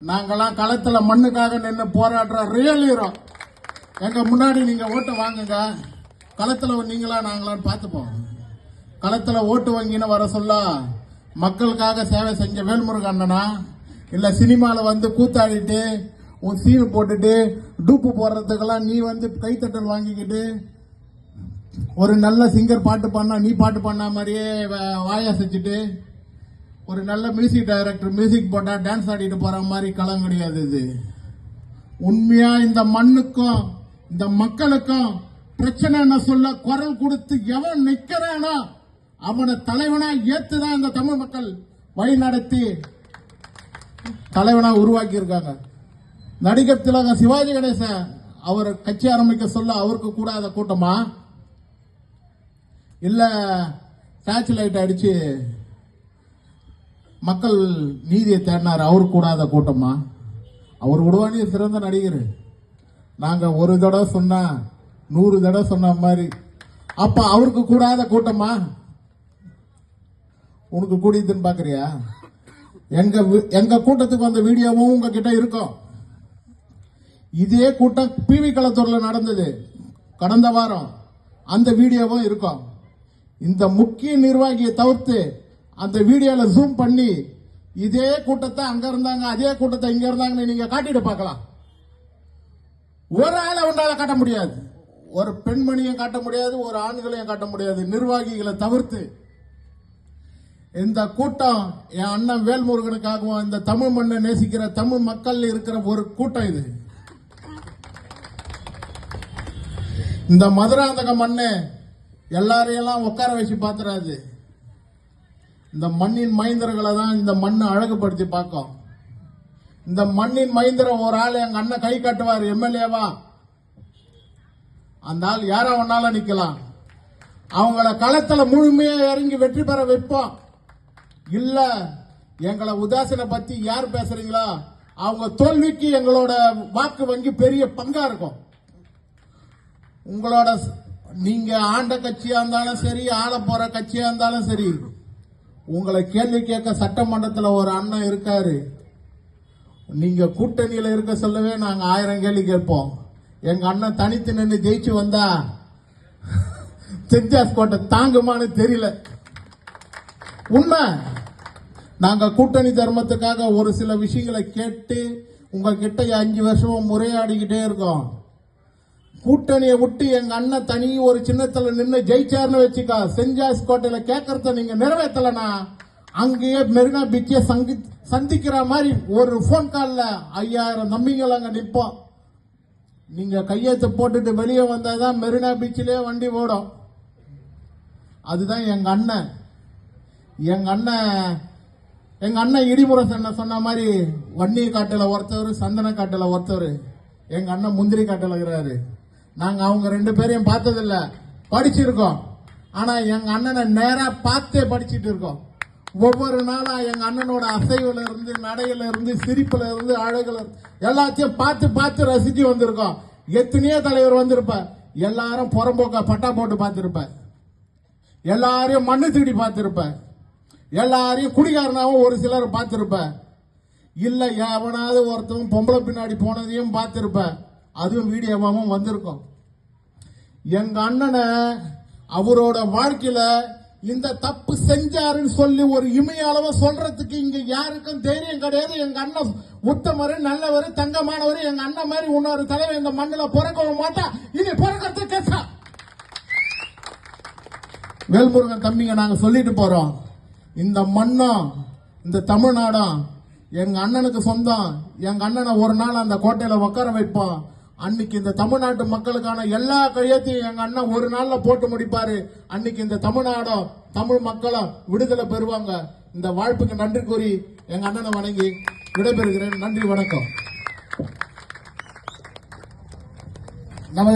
நாங்கெல்லாம் களத்துல மண்ணுக்காக நின்று போராடுற ரியல் ஹீரோ. எங்க முன்னாடி நீங்க ஓட்டு வாங்குங்க. களத்துல நீங்களா நாங்களான்னு பார்த்துப்போம். களத்துல ஓட்டு வாங்கின்னு வர சொல்ல மக்களுக்காக சேவை செஞ்ச வேல்முருகன் அண்ணனா, இல்ல சினிமால வந்து கூத்தாடிட்டு உன் சீனு போட்டுட்டு டூப்பு போடுறதுக்கெல்லாம் நீ வந்து கைத்தட்டல் வாங்கிக்கிட்டு ஒரு நல்ல சிங்கர் பாட்டு பாடினா நீ பாட்டு பாடின மாதிரியே வாயாசிச்சுட்டு ஒரு நல்ல மியூசிக் டைரக்டர் மியூசிக் போட்டா டான்ஸ் ஆடிட்டு போற மாதிரி களம் கிடையாது. இது உண்மையா இந்த மண்ணுக்கும் இந்த மக்களுக்கும் பிரச்சனை சொல்ல குரல் கொடுத்து எவன் நிக்கிறானோ அவனை தலைவனா ஏத்துதான் இந்த தமிழ் மக்கள் வழி நடத்தி தலைவனா உருவாக்கி இருக்காங்க. நடிகர் திலகம் சிவாஜி கணேசன் அவர் கட்சி ஆரம்பிக்க சொல்ல அவருக்கு கூடாத கூட்டமா, இல்ல டார்ச் லைட் அடிச்சு மக்கள் நீதியை தேடினார் அவருக்கு கூடாத கூட்டமா? அவர் விடுவானே சிறந்த நடிகர். நாங்க ஒரு தடவை சொன்னா 100 தடவை சொன்ன மாதிரி. அப்ப அவருக்கு கூடாத கூட்டமா? உனக்கு கூடியதுன்னு பாக்குறியா? எங்க கூட்டத்துக்கு வந்த வீடியோவும் உங்ககிட்ட இருக்கும். இதே கூட்டம் பிவி களத்தூர்ல நடந்தது கடந்த வாரம், அந்த வீடியோவும் இருக்கும். இந்த முக்கிய நிர்வாகியை தவிர்த்து அந்த வீடியோல ஜூம் பண்ணி இதே கூட்டத்தை அங்க இருந்தாங்க அதே கூட்டத்தை இங்க இருந்தாங்கன்னு நீங்க காட்டிட்டு பார்க்கலாம். ஒரு ஆளை உண்டால காட்ட முடியாது, ஒரு பெண்மணியும் காட்ட முடியாது, ஒரு ஆண்களையும் காட்ட முடியாது, நிர்வாகிகளை தவிர்த்து. இந்த கூட்டம் என் அண்ணன் வேல்முருகனுக்காகவும் இந்த தமிழ் மண்ணை நேசிக்கிற தமிழ் மக்கள் இருக்கிற ஒரு கூட்டம். இது இந்த மதுராந்தக மண்ணு எல்லாரையெல்லாம் உட்கார வச்சு பாத்துறாது. இந்த மண்ணின் மைந்தர்களை தான் இந்த மண்ணை அழகுபடுத்தி பார்க்கும். இந்த மண்ணின் மைந்தர ஒரு ஆள் எங்க அண்ணன் கை காட்டுவார் எம்எல்ஏவா, அந்த ஆள் யாரா ஒன்னால நிக்கலாம். அவங்கள களத்துல முழுமையா இறங்கி வெற்றி பெற வைப்போம். இல்ல எங்களை உதாசீன பத்தி யார் பேசுறீங்களா அவங்க தோல்விக்கு எங்களோட வாக்கு வங்கி பெரிய பங்கா இருக்கும். உங்களோட நீங்க ஆண்ட கட்சியா இருந்தாலும் சரி, ஆள போற கட்சியா இருந்தாலும் சரி, உங்களை கேள்வி கேட்க சட்டமன்றத்தில் ஒரு அண்ணன் இருக்காரு. நீங்க கூட்டணியில இருக்க சொல்லவே நாங்க 1000 கேள்வி கேட்போம். எங்க அண்ணன் தனித்து நின்று ஜெயிச்சு வந்தா செஞ்சாஸ் கோட்டை தாங்குமான்னு தெரியல. உண்மை. நாங்க கூட்டணி தர்மத்துக்காக ஒரு சில விஷயங்களை கேட்டு உங்ககிட்ட 5 வருஷமும் முறையாடிக்கிட்டே இருக்கோம். கூட்டணியை விட்டு எங்க அண்ணன் தனி ஒரு சின்னத்துல நின்று ஜெயிச்சார்னு வச்சுக்கா, செஞ்சாஸ் கோட்டையில கேட்கறத நீங்க நிறைவேற்றலனா அங்கேயே மெரினா பீச்சை சந்திக்கிற மாதிரி ஒரு போன் கால்ல 5000 நம்பிகள் அங்க நிற்போம். நீங்க கையெழுத்து போட்டுட்டு வெளியே வந்தாதான் மெரினா பீச்சிலே வண்டி ஓடும். அதுதான் எங்க அண்ணன். எங்க அண்ணன் இடிமுரசன் சொன்ன மாதிரி வன்னி காட்டுல ஒருத்தவர், சந்தன காட்டுல ஒருத்தவர், எங்க அண்ணன் முந்திரி காட்டுல இருக்கிறாரு. நாங்க அவங்க 2 பேரையும் பார்த்ததில்ல, படிச்சிருக்கோம். ஆனா எங்க அண்ணனை நேரா பார்த்தே படிச்சுட்டு இருக்கோம். ஒவ்வொரு நாளா எங்க அண்ணனோட அசைவுல இருந்து, நடையில இருந்து, சிரிப்புல இருந்து, அழகுல எல்லாத்தையும் பார்த்து பார்த்து ரசிச்சு வந்திருக்கோம். எத்தனையோ தலைவர் வந்திருப்ப, எல்லாரும் புறம்போக்க பட்டா போட்டு பார்த்திருப்ப, எல்லாரையும் மண்ணு திருடி பார்த்திருப்ப, எல்லாரையும் குடிகாரனாவும் ஒரு சிலர் பார்த்திருப்ப, இல்ல எவனாவது ஒருத்தவங்க பொம்பளை பின்னாடி போனதையும் பார்த்திருப்ப, அதுவும் வீடியோவாவும் வந்திருக்கும். எங்க அண்ணனை அவரோட வாழ்க்கையில இந்த தப்பு செஞ்சாருன்னு சொல்லி ஒரு இமையளவு சொல்றதுக்கு இங்க யாருக்கும் தைரியம் கிடையாது. எங்க அண்ணன் உத்தமரு, நல்லவரு, தங்கமானவரு. எங்க அண்ணன் மாதிரி இன்னொரு தலைவர் இந்த மண்ணில் பிறக்கவும் மாட்டா, இனி பிறக்கிறது கேட்டா. வேல்முருகன் தம்பிங்க நாங்க சொல்லிட்டு போறோம், இந்த மண்ணும் இந்த தமிழ்நாடும் எங்க அண்ணனுக்கு சொந்தம். எங்க அண்ணனை ஒரு நாள் அந்த கோட்டையில உட்கார வைப்போம். அன்னைக்கு இந்த தமிழ்நாட்டு மக்களுக்கான எல்லா கையத்தையும் எங்க அண்ணன் ஒரு நாள்ல போட்டு முடிப்பாரு. அன்னைக்கு இந்த தமிழ்நாடும் தமிழ் மக்களும் விடுதலை பெறுவாங்க. இந்த வாழ்ப்புக்கு நன்றி கூறி எங்க அண்ணனை வணங்கி விடைபெறுகிறேன். நன்றி, வணக்கம். நமது